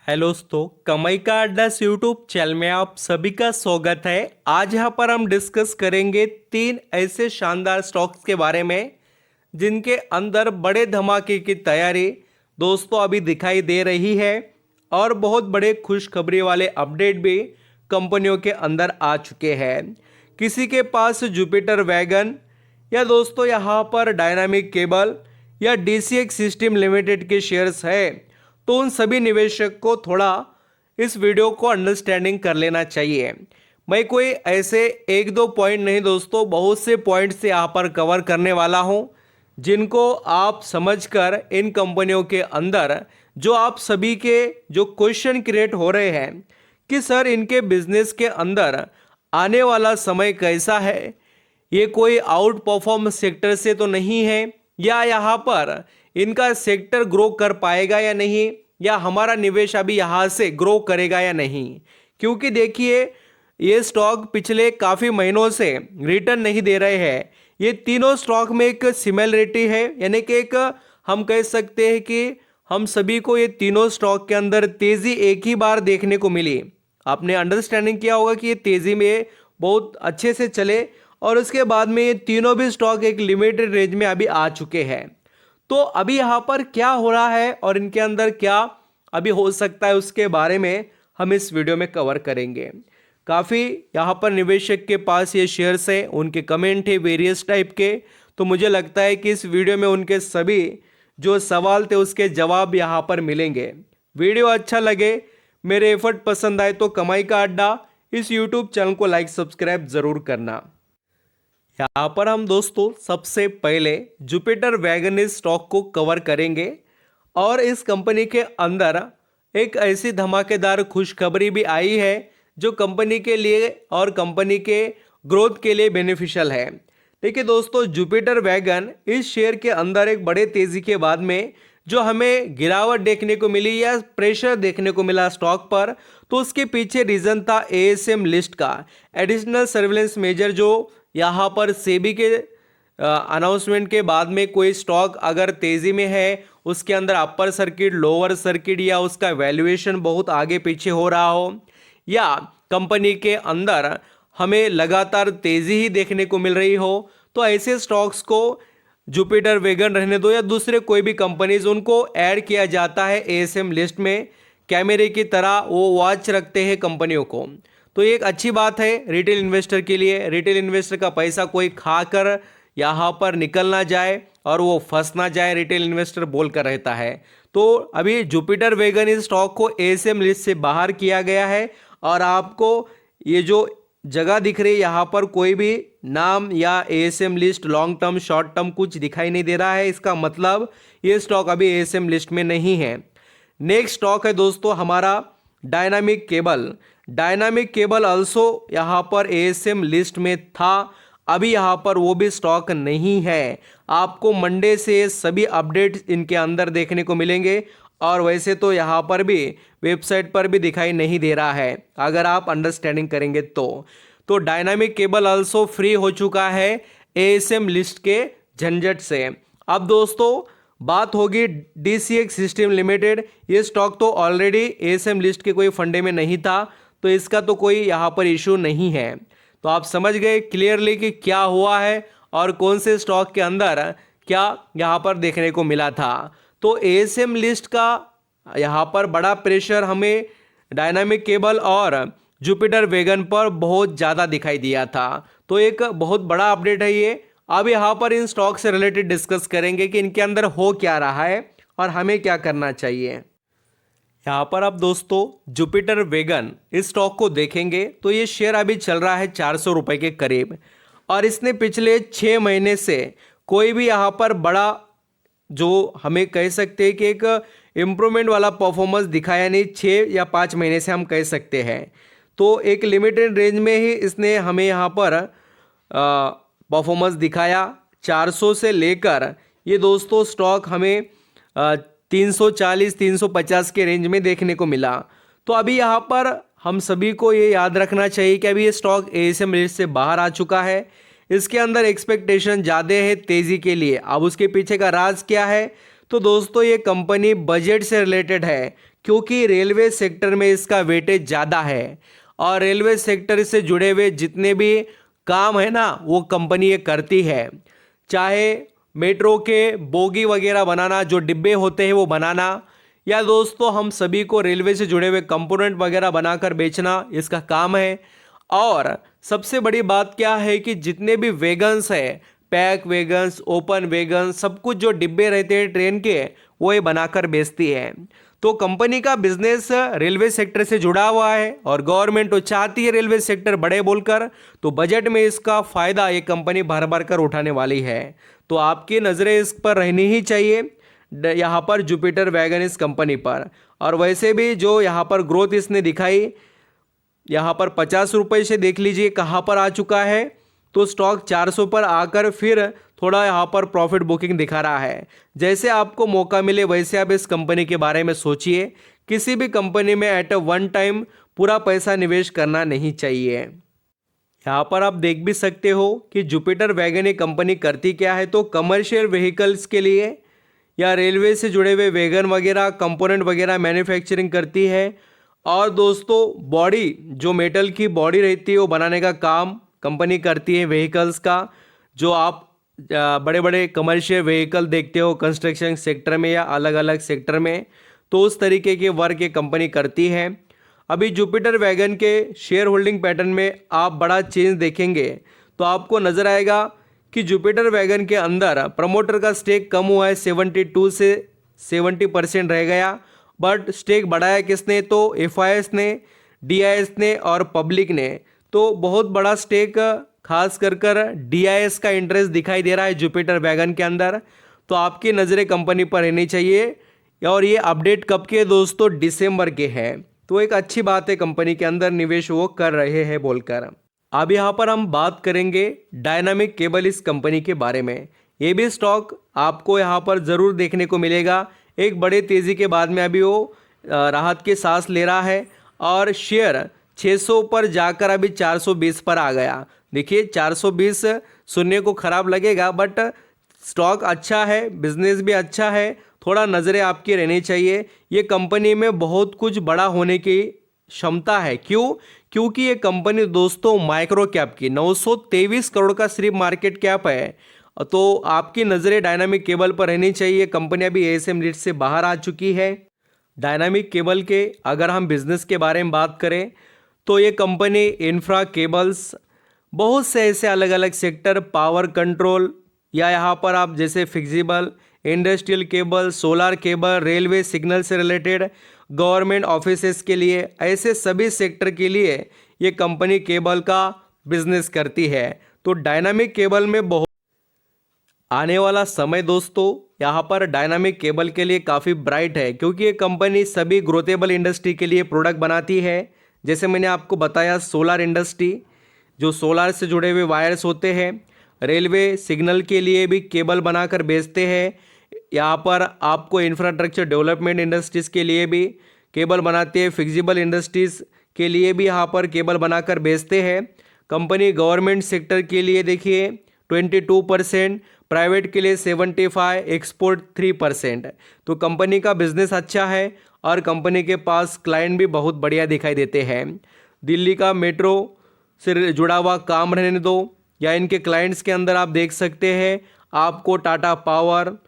Hello दोस्तों, कमाई का अड्डा यूट्यूब चैनल में आप सभी का स्वागत है। आज यहाँ पर हम डिस्कस करेंगे 3 ऐसे शानदार स्टॉक्स के बारे में जिनके अंदर बड़े धमाके की तैयारी दोस्तों अभी दिखाई दे रही है और बहुत बड़े खुशखबरी वाले अपडेट भी कंपनियों के अंदर आ चुके हैं। किसी के पास जुपिटर वैगन या दोस्तों यहाँ पर डायनामिक केबल या डीसीएक्स सिस्टम लिमिटेड के शेयर्स है तो उन सभी निवेशक को थोड़ा इस वीडियो को अंडरस्टैंडिंग कर लेना चाहिए। मैं कोई ऐसे एक दो पॉइंट नहीं दोस्तों, बहुत से पॉइंट्स यहाँ पर कवर करने वाला हूँ जिनको आप समझकर इन कंपनियों के अंदर जो आप सभी के जो क्वेश्चन क्रिएट हो रहे हैं कि सर इनके बिजनेस के अंदर आने वाला समय कैसा है, ये कोई आउट परफॉर्म सेक्टर से तो नहीं है या यहाँ पर इनका सेक्टर ग्रो कर पाएगा या नहीं, या हमारा निवेश अभी यहाँ से ग्रो करेगा या नहीं। क्योंकि देखिए ये स्टॉक पिछले काफ़ी महीनों से रिटर्न नहीं दे रहे हैं। ये तीनों स्टॉक में एक सिमिलरिटी है, यानी कि एक हम कह सकते हैं कि हम सभी को ये तीनों स्टॉक के अंदर तेज़ी एक ही बार देखने को मिली। आपने अंडरस्टैंडिंग किया होगा कि ये तेज़ी में बहुत अच्छे से चले और उसके बाद में ये तीनों भी स्टॉक एक लिमिटेड रेंज में अभी आ चुके हैं। तो अभी यहाँ पर क्या हो रहा है और इनके अंदर क्या अभी हो सकता है उसके बारे में हम इस वीडियो में कवर करेंगे। काफ़ी यहाँ पर निवेशक के पास ये शेयर्स हैं, उनके कमेंट है वेरियस टाइप के, तो मुझे लगता है कि इस वीडियो में उनके सभी जो सवाल थे उसके जवाब यहाँ पर मिलेंगे। वीडियो अच्छा लगे, मेरे एफर्ट पसंद आए तो कमाई का अड्डा इस यूट्यूब चैनल को लाइक सब्सक्राइब ज़रूर करना। यहाँ पर हम दोस्तों सबसे पहले जुपिटर वैगन इस स्टॉक को कवर करेंगे और इस कंपनी के अंदर एक ऐसी धमाकेदार खुशखबरी भी आई है जो कंपनी के लिए और कंपनी के ग्रोथ के लिए बेनिफिशियल है। देखिए दोस्तों, जुपिटर वैगन इस शेयर के अंदर एक बड़े तेज़ी के बाद में जो हमें गिरावट देखने को मिली या प्रेशर देखने को मिला स्टॉक पर, तो उसके पीछे रीज़न था एएसएम लिस्ट का एडिशनल सर्विलेंस मेजर जो यहाँ पर सेबी के अनाउंसमेंट के बाद में कोई स्टॉक अगर तेज़ी में है उसके अंदर अपर सर्किट लोअर सर्किट या उसका वैल्यूएशन बहुत आगे पीछे हो रहा हो या कंपनी के अंदर हमें लगातार तेज़ी ही देखने को मिल रही हो, तो ऐसे स्टॉक्स को जुपिटर वैगन रहने दो या दूसरे कोई भी कंपनीज उनको ऐड किया जाता है एएसएम लिस्ट में। कैमरे की तरह वो वॉच रखते हैं कंपनियों को, तो ये एक अच्छी बात है रिटेल इन्वेस्टर के लिए। रिटेल इन्वेस्टर का पैसा कोई खाकर यहाँ पर निकल ना जाए और वो फंस ना जाए, रिटेल इन्वेस्टर बोल कर रहता है। तो अभी जुपिटर वैगन इस स्टॉक को एएसएम लिस्ट से बाहर किया गया है और आपको ये जो जगह दिख रही है यहाँ पर कोई भी नाम या ASM list long term short term कुछ दिखाई नहीं दे रहा है। इसका मतलब ये स्टॉक अभी एएसएम लिस्ट में नहीं है। नेक्स्ट स्टॉक है दोस्तों हमारा dynamic cable. Dynamic cable also यहाँ पर एएसएम लिस्ट में था, अभी यहाँ पर वो भी स्टॉक नहीं है। आपको मंडे से सभी अपडेट्स इनके अंदर देखने को मिलेंगे और वैसे तो यहाँ पर भी वेबसाइट पर भी दिखाई नहीं दे रहा है अगर आप अंडरस्टैंडिंग करेंगे तो डायनामिक केबल ऑल्सो फ्री हो चुका है एएसएम लिस्ट के झंझट से। अब दोस्तों बात होगी डीसीएक्स सिस्टम लिमिटेड। ये स्टॉक तो ऑलरेडी एएसएम लिस्ट के कोई फंडे में नहीं था, तो इसका तो कोई यहाँ पर इशू नहीं है। तो आप समझ गए क्लियरली कि क्या हुआ है और कौन से स्टॉक के अंदर क्या यहाँ पर देखने को मिला था। तो एएसएम लिस्ट का यहाँ पर बड़ा प्रेशर हमें डायनामिक केबल और जुपिटर वैगन पर बहुत ज़्यादा दिखाई दिया था, तो एक बहुत बड़ा अपडेट है ये। अब यहाँ पर इन स्टॉक से रिलेटेड डिस्कस करेंगे कि इनके अंदर हो क्या रहा है और हमें क्या करना चाहिए। यहाँ पर आप दोस्तों जुपिटर वैगन इस स्टॉक को देखेंगे तो ये शेयर अभी चल रहा है 400 रुपये के करीब और इसने पिछले 6 महीने से कोई भी यहाँ पर बड़ा जो हमें कह सकते हैं कि एक इम्प्रूवमेंट वाला परफॉर्मेंस दिखाया नहीं। 6 या 5 महीने से हम कह सकते हैं, तो एक लिमिटेड रेंज में ही इसने हमें यहाँ पर परफॉर्मेंस दिखाया। 400 से लेकर ये दोस्तों स्टॉक हमें 340-350 के रेंज में देखने को मिला। तो अभी यहाँ पर हम सभी को ये याद रखना चाहिए कि अभी ये स्टॉक एएसएम लिस्ट से बाहर आ चुका है। इसके अंदर एक्सपेक्टेशन ज़्यादा है तेज़ी के लिए। अब उसके पीछे का राज क्या है, तो दोस्तों ये कंपनी बजट से रिलेटेड है, क्योंकि रेलवे सेक्टर में इसका वेटेज ज़्यादा है और रेलवे सेक्टर से जुड़े हुए जितने भी काम है ना वो कंपनी ये करती है। चाहे मेट्रो के बोगी वगैरह बनाना, जो डिब्बे होते हैं वो बनाना, या दोस्तों हम सभी को रेलवे से जुड़े हुए कंपोनेंट वगैरह बनाकर बेचना इसका काम है। और सबसे बड़ी बात क्या है कि जितने भी वैगन्स है, पैक वैगन्स, ओपन वैगन्स, सब कुछ जो डिब्बे रहते हैं ट्रेन के वो ये बनाकर बेचती है। तो कंपनी का बिजनेस रेलवे सेक्टर से जुड़ा हुआ है और गवर्नमेंट तो चाहती है रेलवे सेक्टर बढ़े बोलकर, तो बजट में इसका फायदा ये कंपनी भर भर कर उठाने वाली है। तो आपकी नज़रें इस पर रहनी ही चाहिए, यहाँ पर जुपिटर वैगन इस कंपनी पर। और वैसे भी जो यहाँ पर ग्रोथ इसने दिखाई, यहाँ पर 50 रुपये से देख लीजिए कहाँ पर आ चुका है, तो स्टॉक 400 पर आकर फिर थोड़ा यहाँ पर प्रॉफिट बुकिंग दिखा रहा है। जैसे आपको मौका मिले वैसे आप इस कंपनी के बारे में सोचिए। किसी भी कंपनी में एट अ वन टाइम पूरा पैसा निवेश करना नहीं चाहिए। यहाँ पर आप देख भी सकते हो कि जुपिटर वैगन ये कंपनी करती क्या है, तो कमर्शियल व्हीकल्स के लिए या रेलवे से जुड़े हुए वैगन वगैरह कंपोनेंट वगैरह मैन्युफैक्चरिंग करती है। और दोस्तों बॉडी, जो मेटल की बॉडी रहती है वो बनाने का काम कंपनी करती है व्हीकल्स का। जो आप बड़े बड़े कमर्शियल व्हीकल देखते हो कंस्ट्रक्शन सेक्टर में या अलग अलग सेक्टर में, तो उस तरीके के वर्क ये कंपनी करती है। अभी जुपिटर वैगन के शेयर होल्डिंग पैटर्न में आप बड़ा चेंज देखेंगे तो आपको नज़र आएगा कि जुपिटर वैगन के अंदर प्रमोटर का स्टेक कम हुआ है, 72 से 70% रह गया। बट स्टेक बढ़ाया किसने, तो एफआईएस ने, डीआईएस ने और पब्लिक ने। तो बहुत बड़ा स्टेक खास कर डीआईएस का इंटरेस्ट दिखाई दे रहा है जुपिटर वैगन के अंदर। तो आपकी नज़रें कंपनी पर रहनी चाहिए। और ये अपडेट कब के दोस्तों, दिसंबर के हैं। तो एक अच्छी बात है कंपनी के अंदर निवेश वो कर रहे हैं बोलकर। अब यहाँ पर हम बात करेंगे डायनामिक केबल इस कंपनी के बारे में। ये भी स्टॉक आपको यहाँ पर ज़रूर देखने को मिलेगा। एक बड़े तेज़ी के बाद में अभी वो राहत की सांस ले रहा है और शेयर 600 पर जाकर अभी 420 पर आ गया। देखिए 420 सुनने को ख़राब लगेगा बट स्टॉक अच्छा है, बिजनेस भी अच्छा है। थोड़ा नज़रें आपकी रहनी चाहिए। ये कंपनी में बहुत कुछ बड़ा होने की क्षमता है। क्यों? क्योंकि ये कंपनी दोस्तों माइक्रो कैप की 923 करोड़ का सिर्फ मार्केट कैप है। तो आपकी नज़रें डायनामिक केबल पर रहनी चाहिए। कंपनी अभी एएसएम लिस्ट से बाहर आ चुकी है। डायनामिक केबल के अगर हम बिजनेस के बारे में बात करें तो ये कंपनी इंफ्रा केबल्स, बहुत से ऐसे अलग अलग सेक्टर, पावर कंट्रोल या यहाँ पर आप जैसे flexible, industrial cable, solar cable, railway signal से रिलेटेड, गवर्नमेंट ऑफिसेस के लिए, ऐसे सभी सेक्टर के लिए ये कंपनी केबल का बिजनेस करती है। तो डायनामिक केबल में बहुत आने वाला समय दोस्तों यहाँ पर डायनामिक केबल के लिए काफ़ी ब्राइट है, क्योंकि ये कंपनी सभी ग्रोथेबल इंडस्ट्री के लिए प्रोडक्ट बनाती है। जैसे मैंने आपको बताया सोलर इंडस्ट्री, जो सोलर से जुड़े हुए वायर्स होते हैं, रेलवे सिग्नल के लिए भी केबल बनाकर बेचते हैं। यहाँ पर आपको इंफ्रास्ट्रक्चर डेवलपमेंट इंडस्ट्रीज़ के लिए भी केबल बनाते हैं, फिक्सिबल इंडस्ट्रीज़ के लिए भी यहाँ पर केबल बनाकर बेचते हैं। कंपनी गवर्नमेंट सेक्टर के लिए देखिए 22%, प्राइवेट के लिए 75%, एक्सपोर्ट 3%। तो कंपनी का बिजनेस अच्छा है और कंपनी के पास क्लाइंट भी बहुत बढ़िया दिखाई देते हैं। दिल्ली का मेट्रो से जुड़ा हुआ काम रहने दो या इनके क्लाइंट्स के अंदर आप देख सकते हैं आपको टाटा पावर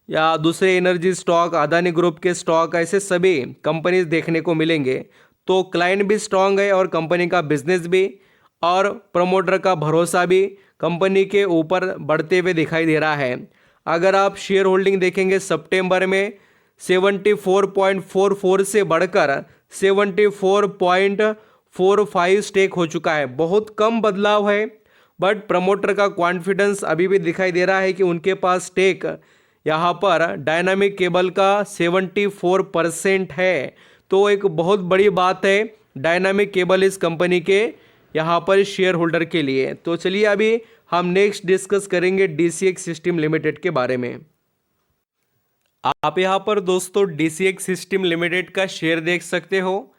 या दूसरे एनर्जी स्टॉक, अदानी ग्रुप के स्टॉक, ऐसे सभी कंपनीज देखने को मिलेंगे। तो क्लाइंट भी स्ट्रांग है और कंपनी का बिजनेस भी और प्रमोटर का भरोसा भी कंपनी के ऊपर बढ़ते हुए दिखाई दे रहा है। अगर आप शेयर होल्डिंग देखेंगे सितंबर में 74.44 से बढ़कर 74.45 स्टेक हो चुका है। बहुत कम बदलाव है बट प्रमोटर का कॉन्फिडेंस अभी भी दिखाई दे रहा है कि उनके पास स्टेक यहाँ पर डायनामिक केबल का 74% है। तो एक बहुत बड़ी बात है डायनामिक केबल इस कंपनी के यहाँ पर शेयर होल्डर के लिए। तो चलिए अभी हम नेक्स्ट डिस्कस करेंगे डीसीएक्स सिस्टम लिमिटेड के बारे में। आप यहाँ पर दोस्तों डीसीएक्स सिस्टम लिमिटेड का शेयर देख सकते हो।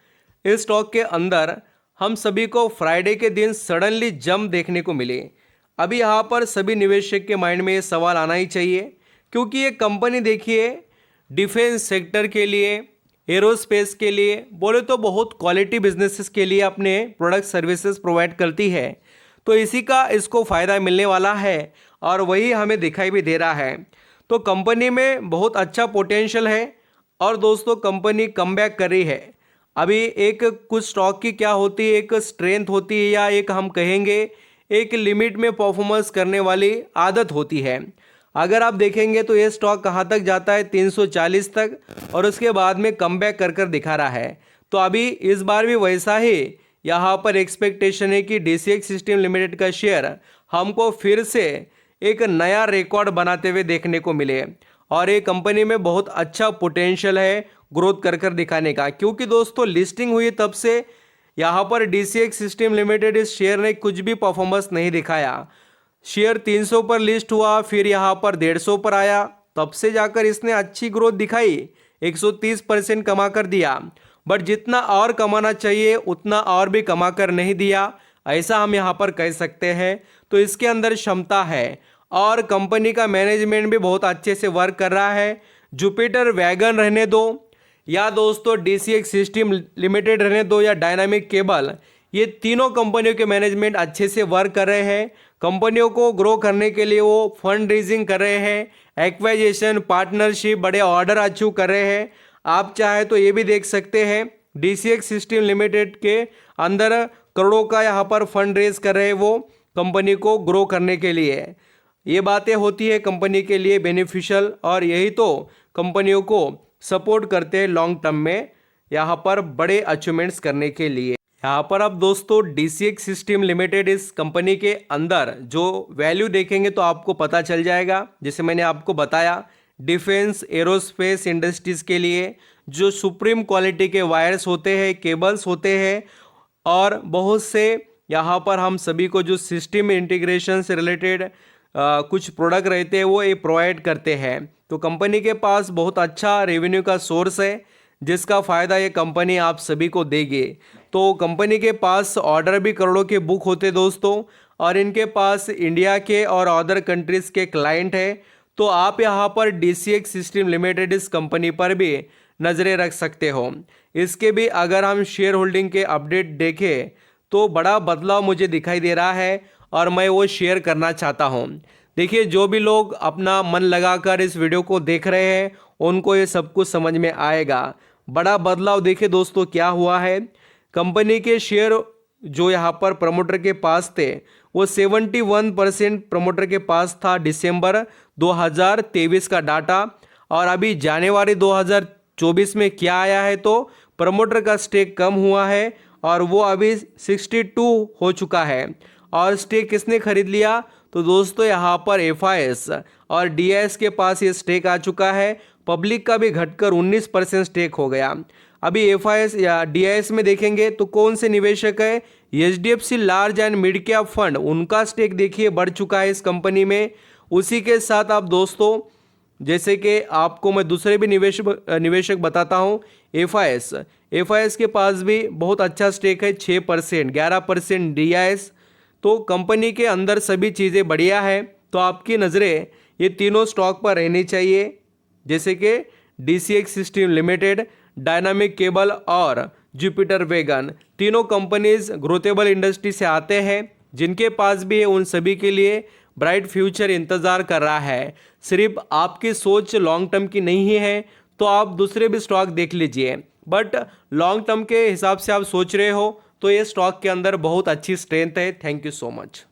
इस स्टॉक के अंदर हम सभी को फ्राइडे के दिन सडनली जंप देखने को मिले। अभी यहाँ पर सभी निवेशक के माइंड में ये सवाल आना ही चाहिए, क्योंकि ये कंपनी देखिए डिफेंस सेक्टर के लिए, एरोस्पेस के लिए, बोले तो बहुत क्वालिटी बिजनेसेस के लिए अपने प्रोडक्ट सर्विसेज प्रोवाइड करती है। तो इसी का इसको फ़ायदा मिलने वाला है और वही हमें दिखाई भी दे रहा है। तो कंपनी में बहुत अच्छा पोटेंशियल है और दोस्तों कंपनी कमबैक कर रही है। अभी एक कुछ स्टॉक की क्या होती है, एक स्ट्रेंथ होती है या एक हम कहेंगे एक लिमिट में परफॉर्मेंस करने वाली आदत होती है। अगर आप देखेंगे तो ये स्टॉक कहाँ तक जाता है, 340 तक, और उसके बाद में कमबैक कर कर दिखा रहा है। तो अभी इस बार भी वैसा ही यहाँ पर एक्सपेक्टेशन है कि DCX सिस्टम लिमिटेड का शेयर हमको फिर से एक नया रिकॉर्ड बनाते हुए देखने को मिले और ये कंपनी में बहुत अच्छा पोटेंशियल है ग्रोथ कर कर दिखाने का। क्योंकि दोस्तों लिस्टिंग हुई तब से यहाँ पर DCX सिस्टम लिमिटेड इस शेयर ने कुछ भी परफॉर्मेंस नहीं दिखाया। शेयर 300 पर लिस्ट हुआ, फिर यहाँ पर 150 पर आया, तब से जाकर इसने अच्छी ग्रोथ दिखाई, 130% कमा कर दिया। बट जितना और कमाना चाहिए उतना और भी कमा कर नहीं दिया, ऐसा हम यहाँ पर कह सकते हैं। तो इसके अंदर क्षमता है और कंपनी का मैनेजमेंट भी बहुत अच्छे से वर्क कर रहा है। जुपिटर वैगन रहने दो या दोस्तों DCX सिस्टम लिमिटेड रहने दो या डायनामिक केबल, ये तीनों कंपनियों के मैनेजमेंट अच्छे से वर्क कर रहे हैं। कंपनियों को ग्रो करने के लिए वो फंड रेजिंग कर रहे हैं, एक्वाइजेशन, पार्टनरशिप, बड़े ऑर्डर अचीव कर रहे हैं। आप चाहे तो ये भी देख सकते हैं DCX सिस्टम लिमिटेड के अंदर करोड़ों का यहाँ पर फंड रेज कर रहे हैं वो कंपनी को ग्रो करने के लिए। ये बातें होती है कंपनी के लिए बेनिफिशियल और यही तो कंपनियों को सपोर्ट करते हैं लॉन्ग टर्म में यहाँ पर बड़े अचीवमेंट्स करने के लिए। यहाँ पर अब दोस्तों DCX सिस्टम लिमिटेड इस कंपनी के अंदर जो वैल्यू देखेंगे तो आपको पता चल जाएगा। जैसे मैंने आपको बताया, डिफेंस एरोस्पेस इंडस्ट्रीज के लिए जो सुप्रीम क्वालिटी के वायर्स होते हैं, केबल्स होते हैं और बहुत से यहाँ पर हम सभी को जो सिस्टम इंटीग्रेशन से रिलेटेड कुछ प्रोडक्ट रहते हैं वो ये प्रोवाइड करते हैं। तो कंपनी के पास बहुत अच्छा रेवेन्यू का सोर्स है जिसका फ़ायदा ये कंपनी आप सभी को देगी। तो कंपनी के पास ऑर्डर भी करोड़ों के बुक होते दोस्तों और इनके पास इंडिया के और अदर कंट्रीज़ के क्लाइंट है। तो आप यहाँ पर DCX सिस्टम लिमिटेड इस कंपनी पर भी नज़रें रख सकते हो। इसके भी अगर हम शेयर होल्डिंग के अपडेट देखें तो बड़ा बदलाव मुझे दिखाई दे रहा है और मैं वो शेयर करना चाहता हूँ। देखिए, जो भी लोग अपना मन लगाकर इस वीडियो को देख रहे हैं उनको ये सब कुछ समझ में आएगा। बड़ा बदलाव देखिए दोस्तों क्या हुआ है। कंपनी के शेयर जो यहाँ पर प्रमोटर के पास थे वो 71% प्रमोटर के पास था दिसंबर 2023 का डाटा, और अभी जनवरी 2024 में क्या आया है तो प्रमोटर का स्टेक कम हुआ है और वो अभी 62 हो चुका है। और स्टेक किसने खरीद लिया तो दोस्तों यहाँ पर FIS और DIS के पास ये स्टेक आ चुका है। पब्लिक का भी घटकर 19% स्टेक हो गया। अभी FIS या DIS में देखेंगे तो कौन से निवेशक है, HDFC large and mid cap fund, उनका स्टेक देखिए बढ़ चुका है इस कंपनी में। उसी के साथ आप दोस्तों जैसे कि आपको मैं दूसरे भी निवेशक बताता हूँ, FIS के पास भी बहुत अच्छा स्टेक है, 6%, 11% DIS। तो कंपनी के अंदर सभी चीज़ें बढ़िया है। तो आपकी नज़रें ये तीनों स्टॉक पर रहनी चाहिए, जैसे कि DCX system limited, dynamic cable और जुपिटर वैगन। तीनों कंपनीज ग्रोथेबल इंडस्ट्री से आते हैं, जिनके पास भी है उन सभी के लिए ब्राइट फ्यूचर इंतज़ार कर रहा है। सिर्फ आपकी सोच लॉन्ग टर्म की नहीं है तो आप दूसरे भी स्टॉक देख लीजिए, बट लॉन्ग टर्म के हिसाब से आप सोच रहे हो तो ये स्टॉक के अंदर बहुत अच्छी स्ट्रेंथ है। Thank you so much.